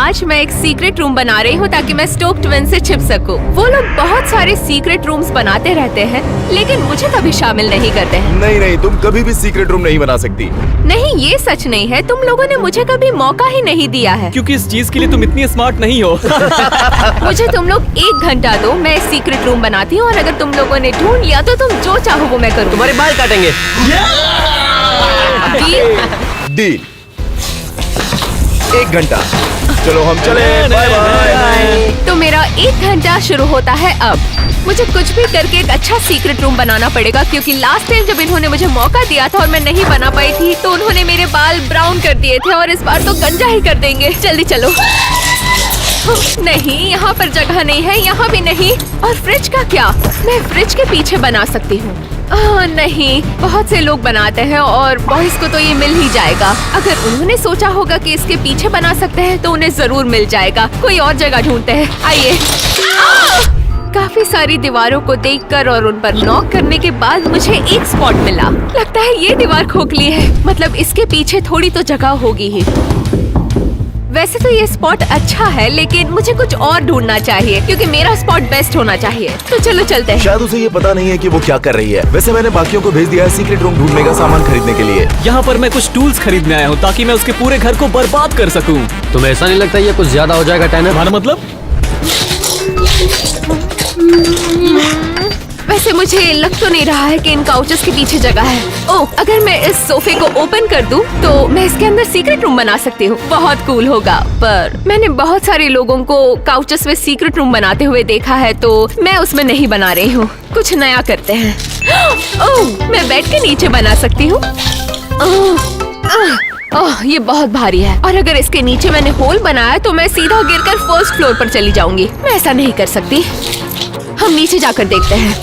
आज मैं एक सीक्रेट रूम बना रही हूँ ताकि मैं स्टोक ट्विन से छिप सकूँ। वो लोग बहुत सारे सीक्रेट रूम्स बनाते रहते हैं, लेकिन मुझे कभी शामिल नहीं करते हैं। नहीं, तुम कभी भी सीक्रेट रूम नहीं बना सकती। नहीं, ये सच नहीं है। तुम लोगों ने मुझे कभी मौका ही नहीं दिया है। क्योंकि इस चीज के लिए तुम इतनी स्मार्ट नहीं हो। मुझे तुम लोग 1 घंटा दो, मैं सीक्रेट रूम बनाती हूँ और अगर तुम लोगों ने ढूंढ लिया तो तुम जो चाहो वो मैं करूँ। तुम्हारे बाल काटेंगे। डील। 1 घंटा। चलो हम चले। Bye bye. तो मेरा 1 घंटा शुरू होता है अब। मुझे कुछ भी करके एक अच्छा सीक्रेट रूम बनाना पड़ेगा, क्योंकि लास्ट टाइम जब इन्होंने मुझे मौका दिया था और मैं नहीं बना पाई थी तो उन्होंने मेरे बाल ब्राउन कर दिए थे और इस बार तो गंजा ही कर देंगे। जल्दी चलो। नहीं, यहाँ पर जगह नहीं है, यहाँ भी नहीं। और फ्रिज का क्या? मैं फ्रिज के पीछे बना सकती हूँ। नहीं, बहुत से लोग बनाते हैं और बॉयज को तो ये मिल ही जाएगा। अगर उन्होंने सोचा होगा कि इसके पीछे बना सकते हैं तो उन्हें जरूर मिल जाएगा। कोई और जगह ढूंढते हैं। आइए। काफी सारी दीवारों को देखकर और उन पर नॉक करने के बाद मुझे एक स्पॉट मिला। लगता है ये दीवार खोखली है, मतलब इसके पीछे थोड़ी तो जगह होगी ही। वैसे तो ये स्पॉट अच्छा है, लेकिन मुझे कुछ और ढूंढना चाहिए क्योंकि मेरा स्पॉट बेस्ट होना चाहिए। तो चलो चलते हैं। शायद उसे ये पता नहीं है कि वो क्या कर रही है। वैसे मैंने बाकियों को भेज दिया है सीक्रेट रूम ढूंढने का सामान खरीदने के लिए। यहाँ पर मैं कुछ टूल्स खरीदने आया हूँ ताकि मैं उसके पूरे घर को बर्बाद कर सकूँ। तुम्हें ऐसा नहीं लगता ये कुछ ज्यादा हो जाएगा टैनर? हमारा मतलब? वैसे मुझे लग तो नहीं रहा है कि इन काउचेस के पीछे जगह है। ओह, अगर मैं इस सोफे को ओपन कर दूं, तो मैं इसके अंदर सीक्रेट रूम बना सकती हूँ। बहुत कूल होगा। पर मैंने बहुत सारे लोगों को काउचेस में सीक्रेट रूम बनाते हुए देखा है, तो मैं उसमें नहीं बना रही हूँ। कुछ नया करते हैं। ओह, मैं बेड के नीचे बना सकती हूँ। ओह, ये बहुत भारी है और अगर इसके नीचे मैंने होल बनाया तो मैं सीधा गिरकर फर्स्ट फ्लोर पर चली जाऊंगी। मैं ऐसा नहीं कर सकती। हम नीचे जाकर देखते हैं।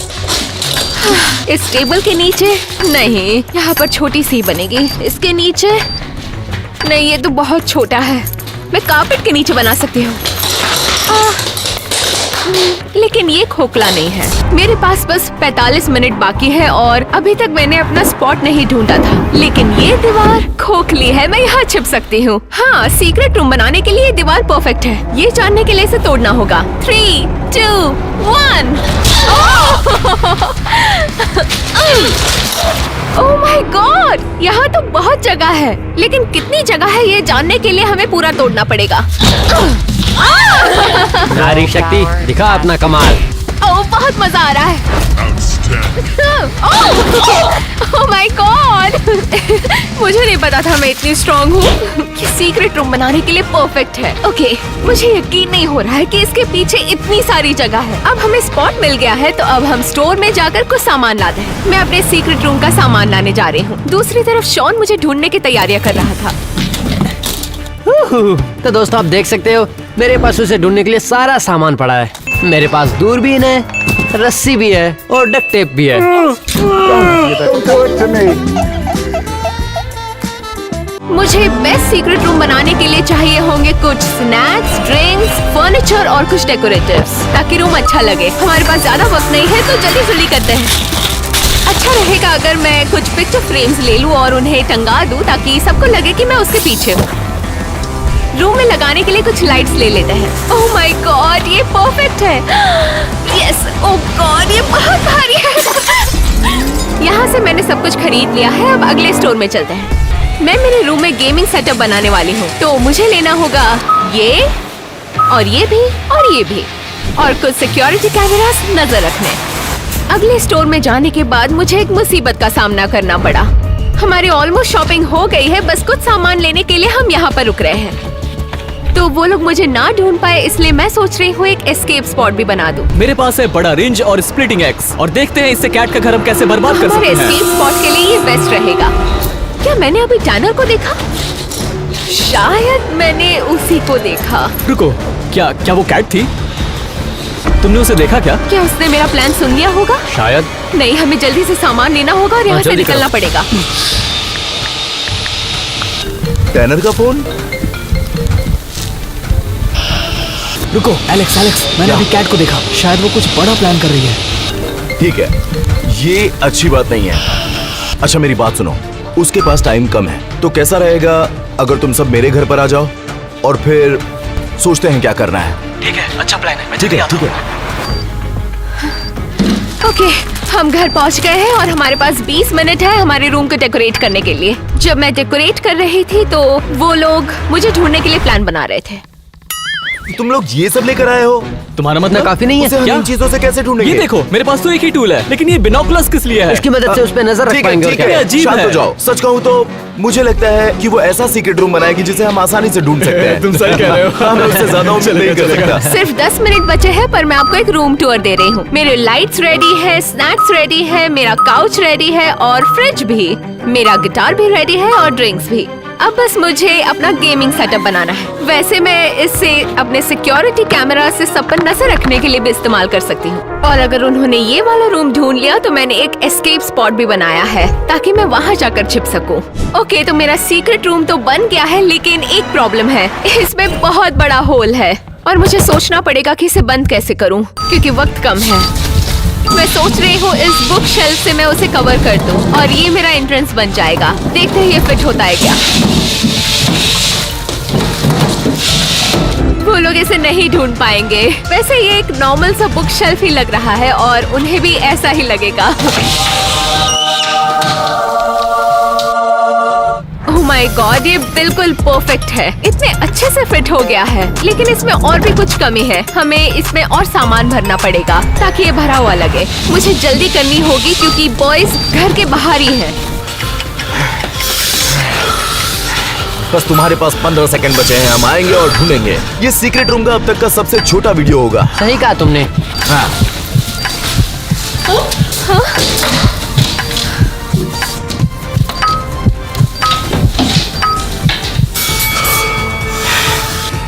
इस टेबल के नीचे नहीं, यहाँ पर छोटी सी बनेगी। इसके नीचे नहीं, ये तो बहुत छोटा है। मैं कारपेट के नीचे बना सकती हूँ। लेकिन ये खोखला नहीं है। मेरे पास बस 45 मिनट बाकी है और अभी तक मैंने अपना स्पॉट नहीं ढूंढा था। लेकिन ये दीवार खोखली है, मैं यहाँ छिप सकती हूँ। हाँ, सीक्रेट रूम बनाने के लिए ये दीवार परफेक्ट है। ये जानने के लिए इसे तोड़ना होगा। 3, 2, 1। ओह माय गॉड, यहाँ तो बहुत जगह है, लेकिन कितनी जगह है ये जानने के लिए हमें पूरा तोड़ना पड़ेगा। नारी शक्ति, दिखा अपना कमाल। ओह, बहुत मजा आ रहा है। ओह माय गॉड, मुझे नहीं पता था मैं इतनी स्ट्रॉन्ग हूँ। ये सीक्रेट रूम बनाने के लिए परफेक्ट है। ओके, मुझे यकीन नहीं हो रहा है कि इसके पीछे इतनी सारी जगह है। अब हमें स्पॉट मिल गया है, तो अब हम स्टोर में जाकर कुछ सामान लाते हैं। मैं अपने सीक्रेट रूम का सामान लाने जा रही हूँ। दूसरी तरफ शॉन मुझे ढूंढने की तैयारियां कर रहा था। तो दोस्तों, आप देख सकते हो मेरे पास उसे ढूंढने के लिए सारा सामान पड़ा है। मेरे पास दूरबीन है, रस्सी भी है और डक्ट टेप भी है। मुझे बेस्ट सीक्रेट रूम बनाने के लिए चाहिए होंगे कुछ स्नैक्स, ड्रिंक्स, फर्नीचर और कुछ डेकोरेटिव्स, ताकि रूम अच्छा लगे। हमारे पास ज्यादा वक्त नहीं है, तो जल्दी जल्दी करते हैं। अच्छा रहेगा अगर मैं कुछ पिक्चर फ्रेम्स ले लूं और उन्हें टंगा दूं, ताकि सबको लगे कि मैं उसके पीछे हूँ। रूम में लगाने के लिए कुछ लाइट्स ले लेते हैं। ओह माय गॉड, ये परफेक्ट है। यस। ओह गॉड, ये बहुत भारी है। यहाँ से मैंने सब कुछ खरीद लिया है। अब अगले स्टोर में चलते हैं। मैं मेरे रूम में गेमिंग सेटअप बनाने वाली हूँ, तो मुझे लेना होगा ये और ये भी और ये भी, और कुछ सिक्योरिटी कैमरास नजर रखने। अगले स्टोर में जाने के बाद मुझे एक मुसीबत का सामना करना पड़ा। हमारी ऑलमोस्ट शॉपिंग हो गई है, बस कुछ सामान लेने के लिए हम यहाँ पर रुक रहे हैं। तो वो लोग मुझे ना ढूंढ पाए, इसलिए मैं सोच रही हूँ एक एस्केप स्पॉट भी बना दूं। मेरे पास है बड़ा रेंज और स्प्लिटिंग एक्स, और देखते हैं इससे कैट का घर हम कैसे बर्बाद कर सकते हैं। हमारे एस्केप स्पॉट के लिए ये बेस्ट रहेगा। क्या मैंने अभी टैनर को देखा? शायद मैंने उसी को देखा। रुको, क्या वो कैट थी? तुमने उसे देखा क्या? क्या उसने मेरा प्लान सुन लिया होगा? शायद। नहीं, हमें जल्दी से सामान लेना होगा और यहाँ से निकलना पड़ेगा। टैनर का फोन। रुको, एलेक्स, मैंने अभी कैट को देखा। शायद वो कुछ बड़ा प्लान कर रही है। ठीक है, ये अच्छी बात नहीं है। अच्छा मेरी बात सुनो, उसके पास टाइम कम है, तो कैसा रहेगा अगर तुम सब मेरे घर पर आ जाओ और फिर सोचते हैं क्या करना है। ठीक है, अच्छा प्लान है। मैं ठीक जल्दी है आता ठीक हूँ। है। ओके, हम घर पहुंच गए हैं और हमारे पास 20 मिनट है हमारे रूम को डेकोरेट करने के लिए। जब मैं डेकोरेट कर रही थी तो वो लोग मुझे ढूंढने के लिए प्लान बना रहे थे। तुम लोग ये सब लेकर आए हो? तुम्हारा इतना मतलब काफी नहीं उसे है हम क्या? इन चीजों से कैसे ढूंढेंगे? ये देखो, मेरे पास तो एक ही टूल है, लेकिन ये बिनोकुलर्स किस लिए है? इसकी मदद से उस पे नजर रख ठीक है पाएंगे और ठीक क्या? ये है, अजीब शांत है। हो जाओ। सच कहूँ तो मुझे लगता है कि वो ऐसा सीक्रेट रूम बनाएगी जिसे हम आसानी से ढूंढ सकते हैं। तुम सही कह रहे हो। हम उससे ज्यादा उम्मीद नहीं कर सकता। सिर्फ 10 मिनट बचे हैं पर मैं आपको एक रूम टूर दे रही हूँ। मेरे लाइट्स रेडी है, स्नैक्स रेडी है, मेरा काउच रेडी है और फ्रिज भी। मेरा गिटार भी रेडी है और ड्रिंक्स भी। अब बस मुझे अपना गेमिंग सेटअप बनाना है। वैसे मैं इससे अपने सिक्योरिटी कैमरा से सब पर नजर रखने के लिए भी इस्तेमाल कर सकती हूँ। और अगर उन्होंने ये वाला रूम ढूंढ लिया तो मैंने एक एस्केप स्पॉट भी बनाया है ताकि मैं वहाँ जाकर छिप सकूँ। ओके, तो मेरा सीक्रेट रूम तो बन गया है, लेकिन एक प्रॉब्लम है, इसमें बहुत बड़ा होल है और मुझे सोचना पड़ेगा कि इसे बंद कैसे करूँ क्योंकि वक्त कम है। मैं सोच रही हूँ इस बुक शेल्फ से मैं उसे कवर कर दूं और ये मेरा एंट्रेंस बन जाएगा। देखते हैं ये फिट होता है क्या। वो लोग इसे नहीं ढूंढ पाएंगे। वैसे ये एक नॉर्मल सा बुक शेल्फ ही लग रहा है और उन्हें भी ऐसा ही लगेगा। ओह माय गॉड, ये बिल्कुल परफेक्ट है। इतने अच्छे से फिट हो गया है, लेकिन इसमें और भी कुछ कमी है। हमें इसमें और सामान भरना पड़ेगा ताकि ये भरा हुआ लगे। मुझे जल्दी करनी होगी क्योंकि बॉयज घर के बाहर ही हैं। बस तुम्हारे पास 15 सेकंड बचे हैं। हम आएंगे और ढूंढेंगे। ये सीक्रेट रूम का अब तक का सबसे छोटा वीडियो होगा। सही कहा तुमने। हाँ।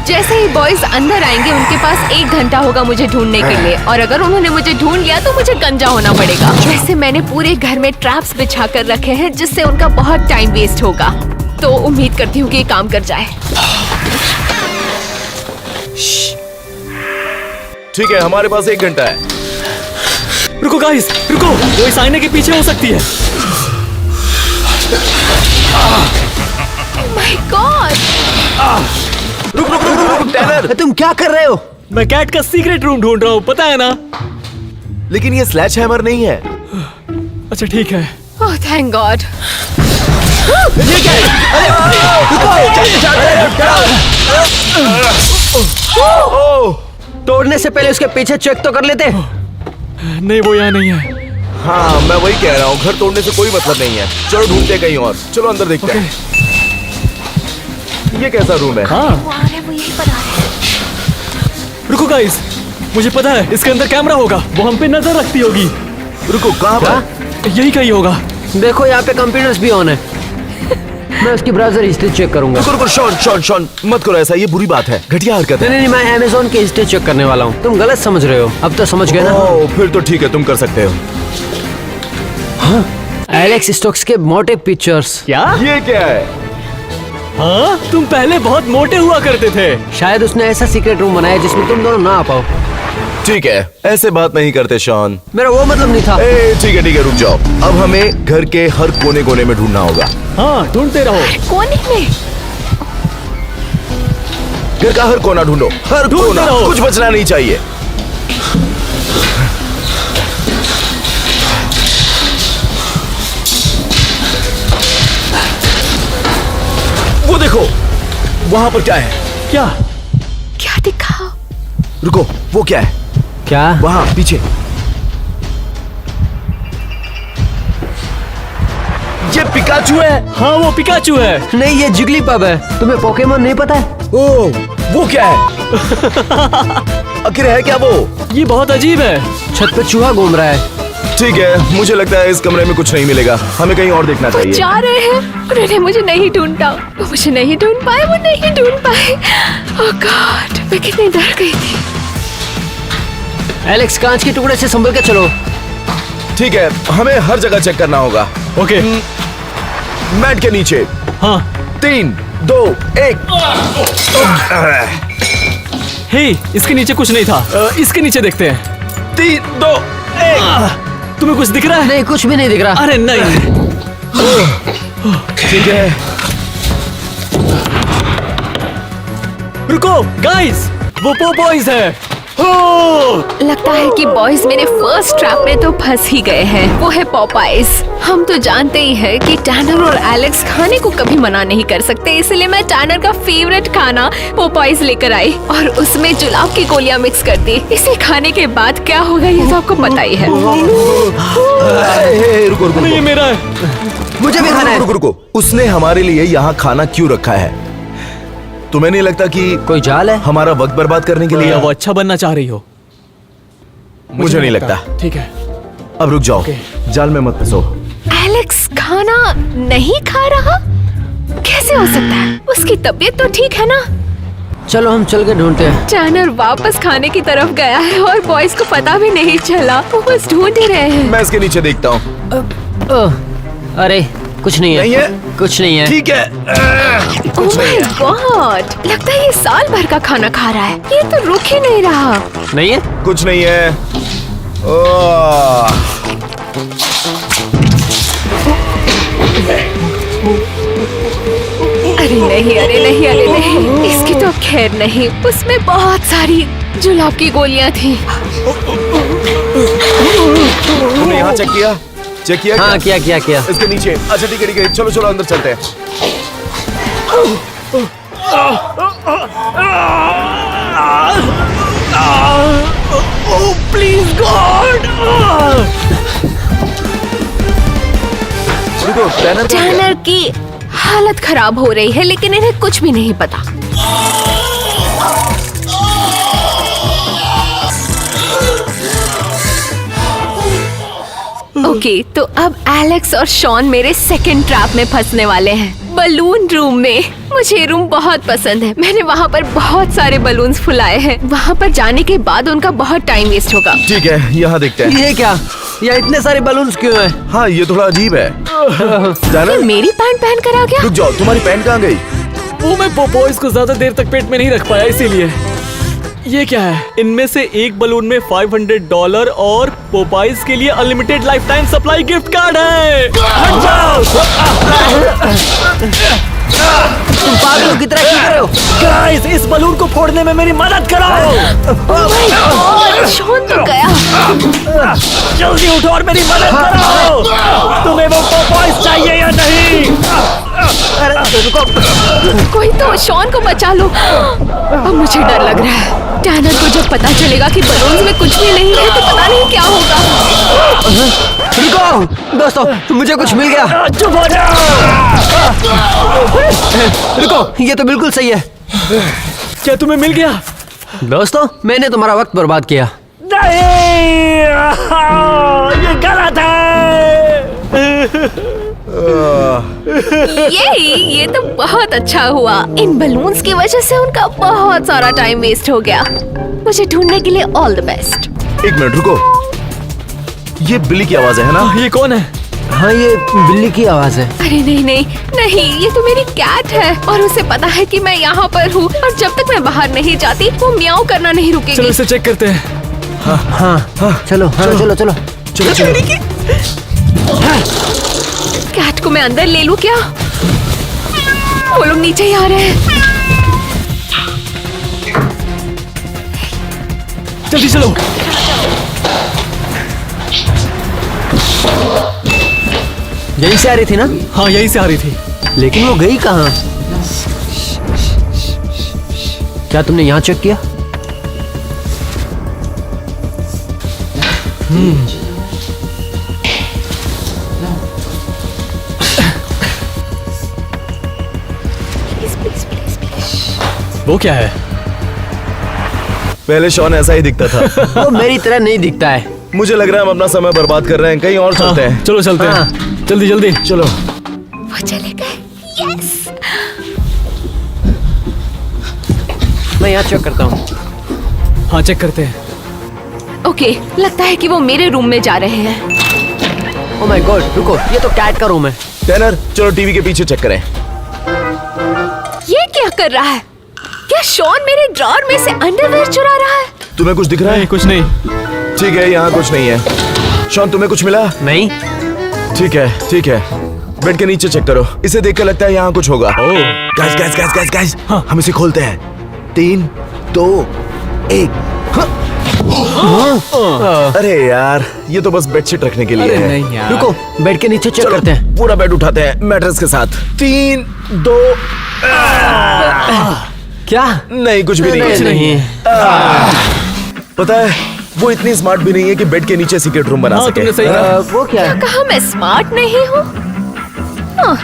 जैसे ही बॉयज अंदर आएंगे उनके पास 1 घंटा होगा मुझे ढूंढने के लिए और अगर उन्होंने मुझे ढूंढ लिया तो मुझे गंजा होना पड़ेगा। वैसे मैंने पूरे घर में ट्रैप्स बिछा कर रखे हैं जिससे उनका बहुत टाइम वेस्ट होगा, तो उम्मीद करती हूँ कि ये काम कर जाए। ठीक है, हमारे पास 1 घंटा है। रुको गाइस, रुको, वो इस आईने के पीछे हो सकती है। My God! रुक रुक रुक रुक, रुक टैनर। तुम क्या कर रहे हो? मैं कैट का सीक्रेट रूम ढूंढ रहा हूँ, पता है ना? लेकिन ये स्लैश हैमर नहीं है। अच्छा ठीक है। Oh thank God. तोड़ने से पहले उसके पीछे चेक तो कर लेते। नहीं, वो यहाँ नहीं है। हाँ, मैं वही कह रहा हूँ, घर तोड़ने से कोई मतलब नहीं है। चलो ढूंढते कहीं और। चलो अंदर देखते हैं। ये कैसा रूम है? हाँ, वो यहीं पर आ रहे हैं। रुको गाइस, मुझे पता है इसके अंदर कैमरा होगा। वो हम पे नजर रखती होगी। रुको, कहाँ पर? यही कहीं होगा। देखो यहाँ पे कंप्यूटर्स भी ऑन है। मैं उसकी ब्राउजर हिस्ट्री चेक करूंगा। रुको रुको, शॉन शॉन शॉन, मत करो ऐसा, ये बुरी बात है, घटिया हरकत है। नहीं, मैं अमेज़न की हिस्ट्री चेक करने वाला हूँ। तुम गलत समझ रहे हो। अब तो समझ गए ना? ओह, फिर तो ठीक है, तुम कर सकते हो। एलेक्स स्टोक्स के मोटे पिक्चर्स। क्या? ये क्या है? हाँ, तुम पहले बहुत मोटे हुआ करते थे। शायद उसने ऐसा सीक्रेट रूम बनाया जिसमें तुम दोनों ना आ पाओ। ठीक है, ऐसे बात नहीं करते शॉन। मेरा वो मतलब नहीं था। ठीक है, रुक जाओ। अब हमें घर के हर कोने कोने में ढूंढना होगा। हाँ, ढूंढते रहो। कोने में? घर का हर कोना ढूंढो, हर ढूंढते कोना, रहो। कुछ बचना नहीं चाहिए। वो देखो, वहां पर क्या है? क्या? क्या दिखा? रुको, वो क्या है? क्या? वहां पीछे। ये पिकाचू है। हाँ, वो पिकाचू है। नहीं, ये जिगली पब है। तुम्हें पोकेमोन नहीं पता है? ओह, वो क्या है? आखिर है क्या वो? ये बहुत अजीब है। छत पे चूहा घूम रहा है। ठीक है, मुझे लगता है इस कमरे में कुछ नहीं मिलेगा। हमें कहीं और देखना वो चाहिए। जा रहे हैं। उन्होंने मुझे नहीं ढूंढा। वो मुझे नहीं ढूंढ पाए, वो नहीं ढूंढ पाए। ओह गॉड, मैं कितनी डर गई थी। एलेक्स, कांच के टुकड़े से संभल के चलो। ठीक है, हमें हर जगह चेक करना होगा। ओके। मैट के नीचे। हाँ। 3, 2, 1। हे, इसके नीचे कुछ नहीं था। इसके नीचे देखते हैं। 3, 2, 1। तुम्हें कुछ दिख रहा है? नहीं, कुछ भी नहीं दिख रहा। अरे नहीं। ठीक है, रुको गाइस, वो पोपॉइज है। लगता है कि बॉयज मेरे फर्स्ट ट्रैप में तो फंस ही गए हैं। वो है पॉपाइज। हम तो जानते ही हैं कि टैनर और एलेक्स खाने को कभी मना नहीं कर सकते, इसलिए मैं टैनर का फेवरेट खाना पॉपाइज लेकर आई और उसमें जुलाब की गोलियां मिक्स कर दी। इसे खाने के बाद क्या होगा ये तो आपको पता ही है। रुको रुको नहीं, ये मेरा है। मुझे भी खाना है। रुको रुको, उसने हमारे लिए यहाँ खाना क्यों रखा है? तुम्हें नहीं लगता कि कोई जाल है? हमारा वक्त बर्बाद करने के लिए? या वो अच्छा बनना चाह रही हो? मुझे नहीं लगता। ठीक है, अब रुक जाओ, ओके। जाल में मत फंसो। एलेक्स खाना नहीं खा रहा? कैसे हो सकता है? उसकी तबीयत तो ठीक है ना? चलो हम चल के ढूंढते हैं। टैनर वापस खाने की तरफ गया है और बॉयज को पता भी नहीं चला। वो बस ढूंढ ही रहे हैं। मैं इसके नीचे देखता हूँ। अरे कुछ नहीं है। नहीं है? कुछ नहीं है। ठीक है। ओह माय गॉड, लगता है ये साल भर का खाना खा रहा है। ये तो रुक ही नहीं रहा। नहीं है? कुछ नहीं है। ओह, अरे नहीं, अरे नहीं, अरे नहीं, इसकी तो खैर नहीं। उसमें बहुत सारी जुलाब की गोलियां थी। तुमने यहाँ चेक किया? चेक किया? हाँ क्या? किया। इसके नीचे। अच्छा ठीक है, चलो चलो अंदर चलते हैं। Please God. रुको, टैनर कहाँ गया? टैनर की हालत खराब हो रही है लेकिन इन्हें कुछ भी नहीं पता। ओके, तो अब एलेक्स और शॉन मेरे सेकंड ट्रैप में फंसने वाले हैं, बलून रूम में। मुझे ये रूम बहुत पसंद है। मैंने वहाँ पर बहुत सारे बलून्स फुलाए हैं। वहाँ पर जाने के बाद उनका बहुत टाइम वेस्ट होगा। ठीक है, यहाँ देखते हैं। ये क्या? ये इतने सारे बलून्स क्यों हैं? हाँ, ये थोड़ा अजीब है। ये टैनर, मेरी पैंट पहन कर आ गया। रुक जाओ, तुम्हारी पैंट कहाँ गई? वो मैं पोपॉइज को ज्यादा देर तक पेट में नहीं रख पाया, इसीलिए। ये क्या है? इनमें से एक बलून में $500 और पोपाइज के लिए unlimited life time supply gift card है। हट जाओ! तुम पागलों की तरह क्यों कर रहे हो? गाइस, इस बलून को फोड़ने में मेरी मदद करो। Oh my God, शॉन तो गया। जल्दी उठो और मेरी मदद करो। तुम्हें वो पोपाइज चाहिए या नहीं? कोई तो शॉन को बचा लो। अब मुझे डर लग रहा है। टैनर को जब पता चलेगा कि बलून्स में कुछ भी नहीं है तो पता नहीं क्या होगा। रुको दोस्तों, मुझे कुछ मिल गया। चुप हो जाओ। रुको, ये तो बिल्कुल सही है। क्या तुम्हें मिल गया? दोस्तों, मैंने तुम्हारा वक्त बर्बाद किया। नहीं, ये गलत है। ये तो बहुत अच्छा हुआ। इन बलून्स की वजह से उनका बहुत सारा टाइम वेस्ट हो गया। मुझे ढूंढने के लिए ऑल द बेस्ट। एक मिनट रुको, ये बिल्ली की आवाज है ना? ये कौन है? हाँ, ये बिल्ली की आवाज है। अरे नहीं नहीं नहीं, ये तो मेरी कैट है और उसे पता है कि मैं यहाँ पर हूँ और जब तक मैं बाहर नहीं जाती वो म्याऊं करना नहीं चलो रुकेगी। इसे चेक करते हैं। हाँ, चलो। चलो कैट को मैं अंदर ले लूं क्या? वो लोग नीचे ही आ रहे हैं। जल्दी चलो। यहीं से आ रही थी ना? हाँ, यहीं से आ रही थी। लेकिन वो गई कहाँ? क्या तुमने यहाँ चेक किया? वो क्या है? पहले शॉन ऐसा ही दिखता था। वो मेरी तरह नहीं दिखता है। मुझे लग रहा है हम अपना समय बर्बाद कर रहे हैं, कहीं और चलते हैं। चलो चलते हाँ। हैं। जल्दी जल्दी चलो। वो चले गए। यस। मैं यहाँ चेक करता हूँ। हाँ, चेक करते हैं। ओके, लगता है कि वो मेरे रूम में जा रहे हैं। ओह माय गॉड, रुको, ये तो कैट का रूम है। टैनर, चलो टीवी के पीछे चेक करें। ये क्या कर रहा है? क्या शॉन मेरे ड्रॉर में से अंडरवेयर चुरा रहा है? तुम्हें कुछ दिख रहा नहीं, है? कुछ नहीं। ठीक है, यहाँ कुछ नहीं है। शॉन, तुम्हें कुछ मिला? नहीं। ठीक है। बेड के नीचे चेक करो। इसे देखकर लगता है यहाँ कुछ होगा। ओह। गाइस, हाँ। हम इसे खोलते हैं। 3, 2, 1। अरे यार, ये तो बस बेडशीट रखने के लिए अरे है। नहीं यार। रुको, बेड के नीचे चेक चलो, करते हैं। पूरा बेड उठाते हैं मैट्रेस के साथ। 3, 2, क्या? नहीं कुछ भी नहीं, कुछ नहीं। पता है, वो इतनी स्मार्ट भी नहीं है कि बेड के नीचे सीक्रेट रूम बना हाँ, सके। तुमने सही कहा। वो क्या है? कहा मैं स्मार्ट नहीं हूँ। हाँ,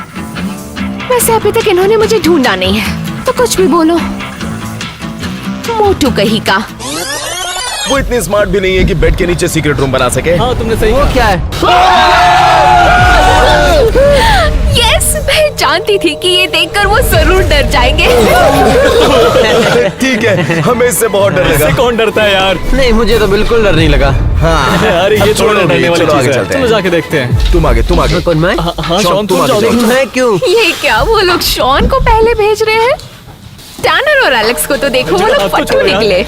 वैसे अभी तक इन्होंने मुझे ढूंढा नहीं है, तो कुछ भी बोलो। मोटू कहीं का। वो इतनी स्मार्ट भी नहीं है कि बेड के नीचे सीक्रेट रूम बना सके। हाँ, तुमने सही वो कहा। क्या है? यस, मैं जानती थी कि ये देखकर वो जरूर डर जाएंगे। ठीक है, हमें इससे बहुत डर इससे लगा। कौन डरता है यार? नहीं, मुझे तो बिल्कुल डर नहीं लगा। हाँ, अरे अब ये छोड़ो छोड़ो, डरने नहीं, वाली चलो आगे चीज है। चलते चलो हैं। जाके देखते हैं। तुम आगे, तुम आगे। कौन मैं? हाँ, शॉन, शॉन तुम तुम आगे जाओ जाओ। देखो। मैं क्यों? ये क्या वो लोग शॉन को पहले भेज रहे हैं? टैनर और एलेक्स को तो देखो, वो लोग आपको फट्टू छोड़ो यार। निकले।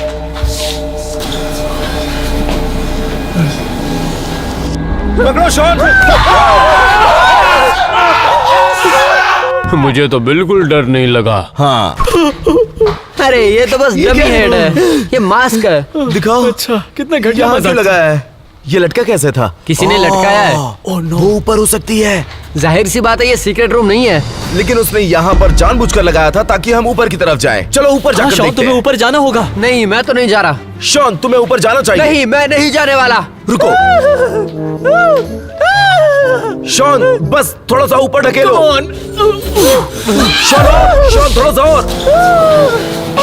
पकड़ो शॉन। मुझे तो बिल्कुल डर नहीं लगा। हाँ, अरे ये तो बस ये डमी क्या है? हेड है। ये मास्क है। दिखाओ। अच्छा, कितना घटिया यहाँ मजाक। क्यों लगा है? ये लटका कैसे था? किसी ने लटकाया है। ओह नो, वो ऊपर हो सकती है। जाहिर सी बात है, ये सीक्रेट रूम नहीं है। लेकिन उसने यहाँ पर जानबूझकर लगाया था ताकि हम ऊपर की तरफ जाएं। चलो ऊपर हाँ, जाकर शॉन देखते तुम्हें हैं। ऊपर जाना होगा। नहीं, मैं तो नहीं जा रहा। शॉन, तुम्हें ऊपर जाना चाहिए। नहीं, मैं नहीं जाने वाला। रुको। शॉन, बस थोड़ा सा ऊपर ढकेलो। शॉन, शॉन थोड़ा सा और।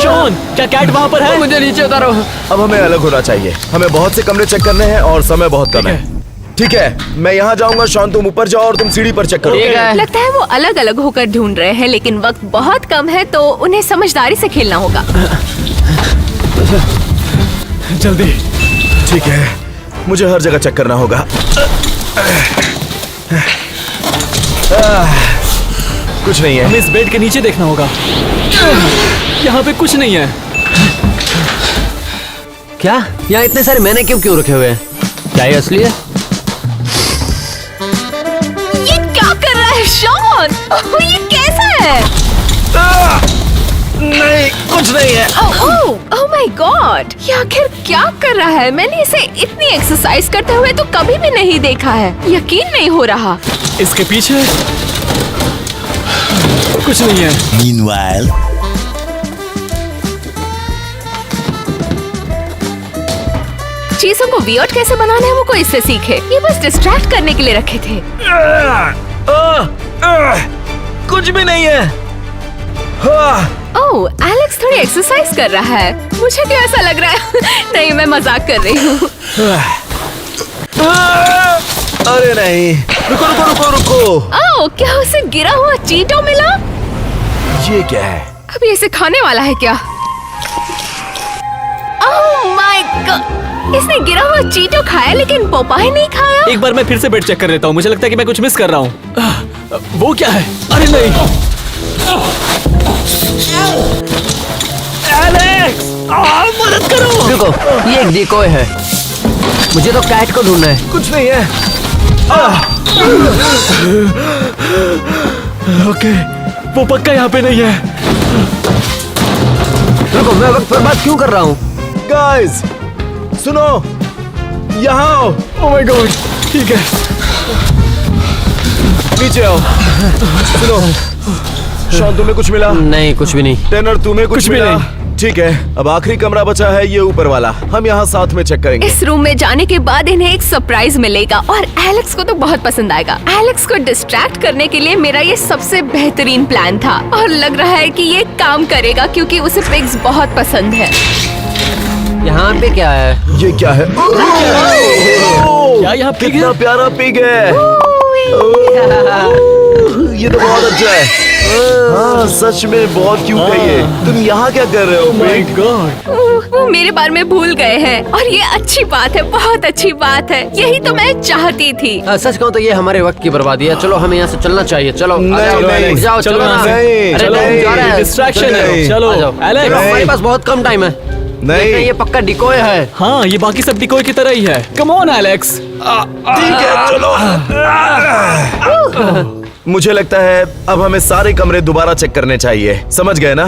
शॉन, क्या कैट वहाँ पर है? मुझे नीचे उतारो। अब हमें अलग होना चाहिए। हमें बहुत से कमरे चेक करने हैं और समय बहुत कम है। ठीक है, मैं यहाँ जाऊंगा, शॉन तुम ऊपर जाओ और तुम सीढ़ी पर चेक करो। ठीक है। लगता है वो अलग अलग होकर ढूंढ रहे हैं, लेकिन वक्त बहुत कम है, तो उन्हें समझदारी से खेलना होगा। जल्दी। ठीक है, मुझे हर जगह चेक करना होगा। कुछ नहीं है। हमें इस बेड के नीचे देखना होगा। यहाँ पे कुछ नहीं है। क्या? यहाँ इतने सारे मैंने क्यों रखे हुए हैं? क्या ये असली है? ये क्या कर रहा है शॉन? ओह, ये कैसा है? नहीं, कुछ नहीं है। ओह माय गॉड, ये आखिर क्या कर रहा है? मैंने इसे इतनी एक्सरसाइज करते हुए तो कभी भी नहीं देखा है। यकीन नहीं हो रहा। इसके पीछे कुछ नहीं है। Meanwhile, चीजों को वियर्ड कैसे बनाना है वो कोई इससे सीखे। ये बस डिस्ट्रैक्ट करने के लिए रखे थे। कुछ भी नहीं है। ओह, एलेक्स थोड़ी एक्सरसाइज कर रहा है। मुझे क्यों ऐसा लग रहा है? नहीं, मैं मजाक कर रही हूँ। अरे नहीं, रुको रुको रुको रुको। ओह, क्या उसे गिरा हुआ चीटो मिला? ये क्या है? अभी इसे खाने वाला है क्या? ओह माय गॉड, इसने गिरा हुआ चीटो खाया लेकिन पोपाई नहीं खाया। एक बार मैं फिर से बेड चेक कर लेता हूँ। मुझे लगता है कि मैं कुछ मिस कर रहा हूँ। वो क्या है? अरे नहीं। एलेक्स, मदद करो। रुको, ये एक डिकोय है। मुझे तो कैट को ढूंढना है। कुछ नहीं है। ओके, वो पक्का यहाँ पे नहीं है। रुको, मैं वक्त बर्बाद क्यों कर रहा हूँ? गाइस, सुनो, यहाँ आओ। ओह माय गॉड, ठीक है। नीचे आओ। सुनो, शॉन तुम्हें कुछ मिला? नहीं, कुछ भी नहीं। टेनर तुम्हें कुछ कुछ भी मिला? नहीं। ठीक है, अब आखिरी कमरा बचा है, ये ऊपर वाला। हम यहाँ साथ में चेक करेंगे। इस रूम में जाने के बाद इन्हें एक सरप्राइज मिलेगा और एलेक्स को तो बहुत पसंद आएगा। एलेक्स को डिस्ट्रैक्ट करने के लिए मेरा ये सबसे बेहतरीन प्लान था और लग रहा है कि ये काम करेगा क्योंकि उसे पिग्स बहुत पसंद है। यहाँ पे क्या है? ये क्या है? क्या यहाँ पिग कितना है? प्यारा पिग है। ये तो बहुत अच्छा है। हाँ, सच में बहुत क्यूट है ये। तुम यहाँ क्या कर रहे हो माय पिग? गॉड। वो मेरे बारे में भूल गए हैं और ये अच्छी बात है, बहुत अच्छी बात है। यही तो मैं चाहती थी। सच कहूँ तो ये हमारे वक्त की बर्बादी है। चलो, हमें यहाँ से चलना चाहिए। चलो, नहीं, आ जाओ, नहीं, उठ जाओ, चलो चलो यहाँ ना। से। नहीं, अरे चलो, नहीं, जा रहा है। डिस्ट्रैक्शन है। नहीं। चलो, आ जाओ। एलेक्स। देखो, हमारे पास बहुत कम टाइम है। नहीं। देखना, ये पक्का डिकोय है। हाँ, ये बाकी सब डिकोय की तरह ही है। Come on Alex. ठीक है, चलो। मुझे लगता है अब हमें सारे कमरे दोबारा चेक करने चाहिए, समझ गए ना?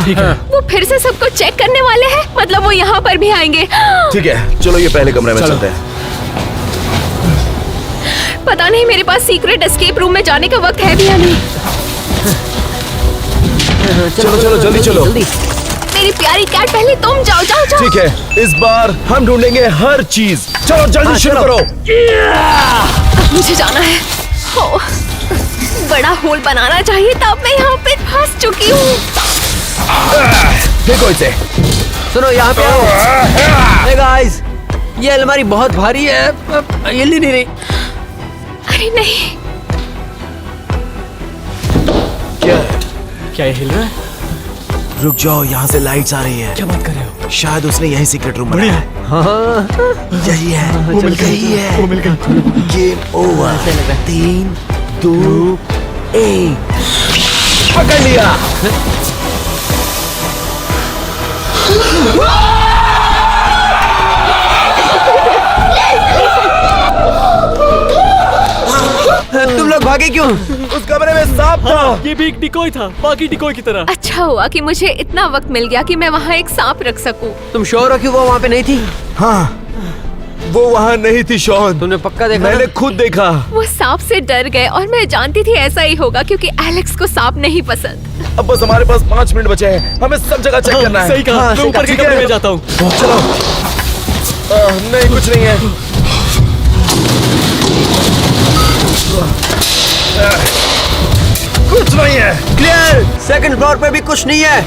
वो फिर से सबको चेक करने वाले हैं, मतलब वो यहाँ पर भी आएंगे। ठीक है, चलो ये पहले कमरे में चलते हैं। पता नहीं मेरे पास सीक्रेट एस्केप रूम में जाने का वक्त है भी या नहीं। चलो चलो जल्दी चलो। मेरी प्यारी कैट, पहले तुम जाओ जाओ जाओ। ठीक है, इस बार हम ढूंढेंगे हर चीज। चलो जल्दी शुरू करो। अब मुझे जाना है। हो, बड़ा होल बनाना चाहिए था, अब मैं यहाँ पे फंस चुकी हूँ। देखो इसे। सुनो यहाँ पे आओ। Hey guys, ये अलमारी बहुत भारी है, हिल ही नहीं रही। अरे नहीं, क्या ये हिल रहा है? रुक जाओ, यहाँ से लाइट्स आ रही है। क्या बात कर रहे हो? शायद उसने यही सीक्रेट रूम बनाया है। हाँ, यही है, यही है। वो मिल गई। Game over. 3, 2, 1 पकड़ लिया। तुम लोग भागे क्यों? उस कमरे में सांप था। ये भी एक डिकोय था, बाकी डिकोय की तरह। अच्छा हुआ कि मुझे इतना वक्त मिल गया कि मैं वहाँ एक सांप रख सकूं। तुम श्योर हो कि वो वहाँ पे नहीं थी? हाँ, वो वहाँ नहीं थी शॉन। तुमने पक्का देखा? मैंने खुद देखा। वो सांप से डर गए और मैं जानती थी ऐसा ही होगा क्योंकि एलेक्स को सांप नहीं पसंद। अब बस हमारे पास 5 मिनट बचे हैं, हमें सब जगह चेक करना है। सही कहा। हाँ, मैं ऊपर के ठीक है। कमरे में जाता हूँ। चलो। नहीं, कुछ नहीं है। कुछ नहीं है। क्लियर। सेकंड फ्लोर पे भी कुछ नहीं है।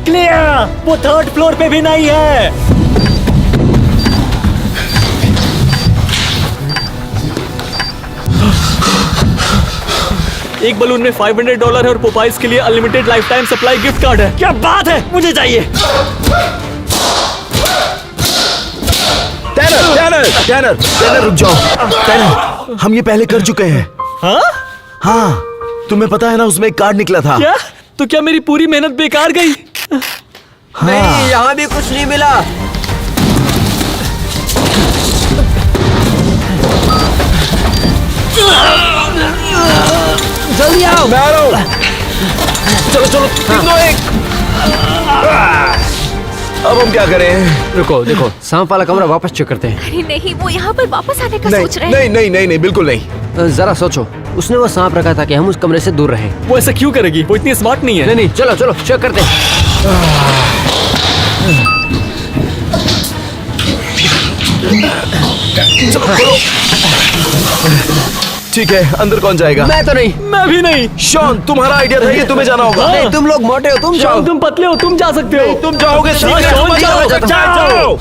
क्लियर। वो थर्ड फ्लोर पे भी नहीं है। एक बलून में $500 है और पोपाइज के लिए unlimited life time supply gift card है। क्या बात है, मुझे चाहिए। टैनर रुक जाओ। टैनर, हम ये पहले कर चुके हैं। हाँ? हाँ, तुम्हें पता है ना, उसमें एक कार्ड निकला था। क्या? तो क्या मेरी पूरी मेहनत बेकार गई? नहीं, यहाँ भी कुछ नहीं मिला। जल्दी आओ। मैं आ रहा हूँ। चलो चलो, 3, 2, 1। अब हम क्या करें? रुको, देखो, सांप वाला कमरा वापस चेक करते हैं। अरे नहीं, वो यहाँ पर वापस आने का सोच रहे हैं। नहीं नहीं नहीं नहीं, बिल्कुल नहीं। जरा सोचो, उसने वो सांप रखा था कि हम उस कमरे से दूर रहें। वो ऐसा क्यों करेगी? वो इतनी स्मार्ट नहीं है। नहीं नहीं, चलो चलो चेक करते हैं। चलो खोलो। ठीक है, अंदर कौन जाएगा? मैं तो नहीं। मैं भी नहीं। शॉन, तुम्हारा आइडिया था, ये तुम्हें जाना होगा। नहीं, तुम लोग मोटे हो, तुम जाओ। शॉन, तुम पतले हो, तुम जा सकते हो। तुम जाओगे। शॉन, शॉन, जाओ, जाओ।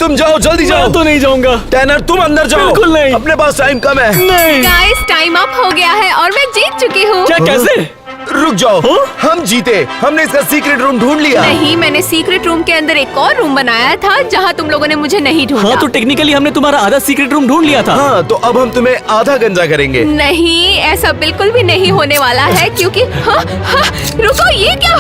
तुम जाओ, जल्दी जाओ। मैं तो नहीं जाऊंगा। टैनर, तुम अंदर जाओ। बिल्कुल नहीं। अपने पास टाइम कम है। नहीं। गाइस, टाइम अप हो गया है और मैं जीत चुकी हूँ। क्या? कैसे? रुक जाओ। हाँ? हम जीते, हमने इसका सीक्रेट रूम ढूंढ लिया। नहीं, मैंने सीक्रेट रूम के अंदर एक और रूम बनाया था जहाँ तुम लोगों ने मुझे नहीं ढूंढा। हाँ, तो टेक्निकली हमने तुम्हारा आधा सीक्रेट रूम ढूंढ लिया था। हाँ, तो अब हम तुम्हें आधा गंजा करेंगे। नहीं, ऐसा बिल्कुल भी नहीं होने वाला है क्योंकि हाँ, हाँ, रुको, ये क्या?